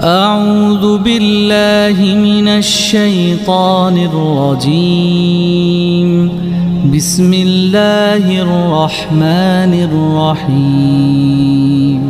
أعوذ بالله من الشيطان الرجيم بسم الله الرحمن الرحيم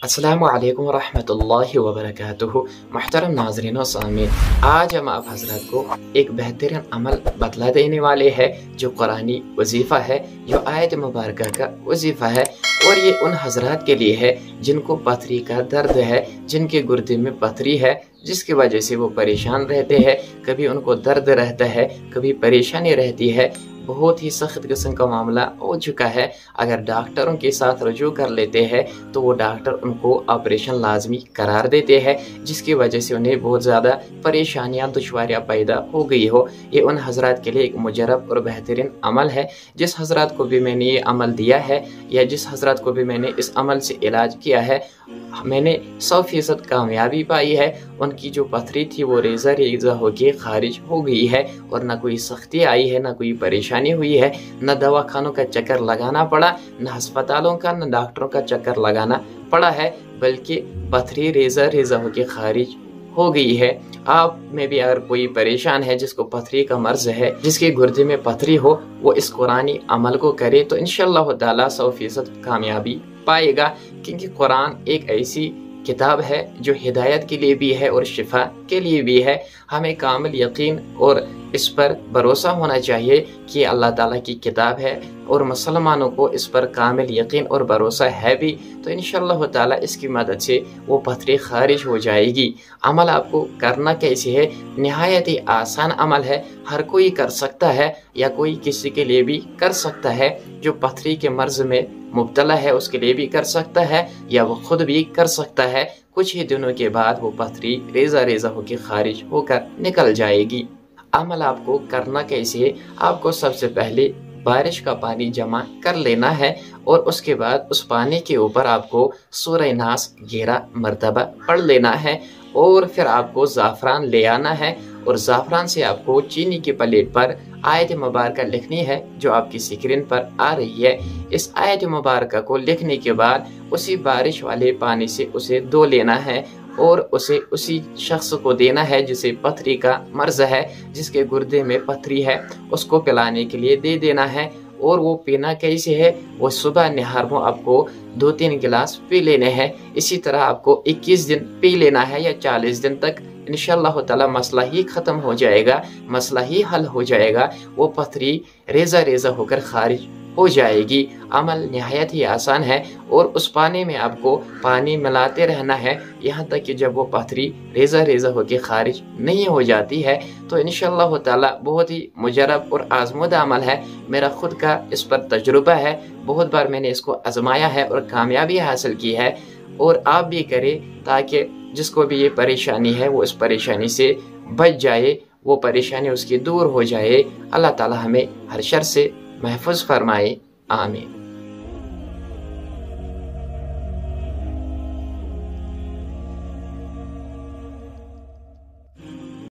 अस्सलामु अलैकुम वरहमतुल्लाहि वबरकातुहू। मुहतरम नाज़रीन व सामीन, आज हम आप हज़रात को एक बेहतरीन अमल बतला देने वाले हैं जो कुरानी वजीफ़ा है, जो आयत मुबारक का वजीफ़ा है। और ये उन हज़रात के लिए है जिनको पथरी का दर्द है, जिनके गुर्दे में पथरी है, जिसकी वजह से वो परेशान रहते हैं। कभी उनको दर्द रहता है, कभी परेशानी रहती है, बहुत ही सख्त किस्म का मामला हो चुका है। अगर डॉक्टरों के साथ रजू कर लेते हैं तो वो डॉक्टर उनको ऑपरेशन लाजमी करार देते हैं, जिसकी वजह से उन्हें बहुत ज़्यादा परेशानियां दुश्वारियां पैदा हो गई हो। ये उन हज़रात के लिए एक मुजरब और बेहतरीन अमल है। जिस हज़रात को भी मैंने ये अमल दिया है या जिस हज़रात को भी मैंने इस अमल से इलाज किया है, मैंने 100% कामयाबी पाई है। उनकी जो पथरी थी वो रेज़ा रेज़ा होके खारिज हो गई है और ना कोई सख्ती आई है, ना कोई परेशानी हुई है, न दवाखानों का चक्कर लगाना पड़ा, न अस्पतालों का, न डॉक्टरों का चक्कर लगाना पड़ा है, बल्कि पथरी रेज़ा रेज़ा होके खारिज हो गई है। आप में भी अगर कोई परेशान है, जिसको पथरी का मर्ज है, जिसके गुर्दे में पथरी हो, वो इस कुरानी अमल को करे तो इंशाअल्लाह ताला 100% कामयाबी पाएगा। क्योंकि कुरान एक ऐसी किताब है जो हिदायत के लिए भी है और शिफा के लिए भी है। हमें कामिल यकीन और इस पर भरोसा होना चाहिए कि अल्लाह ताला की किताब है और मुसलमानों को इस पर कामिल यकीन और भरोसा है भी, तो इंशाअल्लाह ताला इसकी मदद से वो पथरी खारिज हो जाएगी। अमल आपको करना कैसे है? निहायत ही आसान अमल है, हर कोई कर सकता है या कोई किसी के लिए भी कर सकता है। जो पथरी के मर्ज में मुब्तला है उसके लिए भी कर सकता है या वो खुद भी कर सकता है। कुछ ही दिनों के बाद वो पथरी रेज़ा रेज़ा होकर खारिज होकर निकल जाएगी। अमल आपको करना कैसे है? आपको सबसे पहले बारिश का पानी जमा कर लेना है और उसके बाद उस पानी के ऊपर आपको सूरह नास 11 मरतबा पढ़ लेना है और फिर आपको ज़ाफ़रान ले आना है और ज़ाफ़रान से आपको चीनी की प्लेट पर आयत मुबारक लिखनी है जो आपकी स्क्रीन पर आ रही है। इस आयत मुबारक को लिखने के बाद उसी बारिश वाले पानी से उसे धो लेना है और उसे उसी शख्स को देना है जिसे पथरी का मर्ज है, जिसके गुर्दे में पथरी है, उसको पिलाने के लिए दे देना है। और वो पीना कैसे है? वो सुबह निहार में आपको 2-3 गिलास पी लेने हैं। इसी तरह आपको 21 दिन पी लेना है या 40 दिन तक। इंशाअल्लाह ताला मसला ही ख़त्म हो जाएगा, मसला ही हल हो जाएगा। वो पथरी रेज़ा रेज़ा होकर खारिज हो जाएगी। अमल निहायत ही आसान है और उस पानी में आपको पानी मिलाते रहना है यहाँ तक कि जब वो पथरी रेज़ा रेज़ा होकर खारिज नहीं हो जाती है। तो इंशाअल्लाह ताला बहुत ही मुजरब और आज़मूदा अमल है। मेरा खुद का इस पर तजुर्बा है, बहुत बार मैंने इसको आजमाया है और कामयाबी हासिल की है। और आप भी करें ताकि जिसको भी ये परेशानी है वो इस परेशानी से बच जाए, वो परेशानी उसकी दूर हो जाए। अल्लाह ताला हमें हर शर से महफूज फरमाए। आमीन।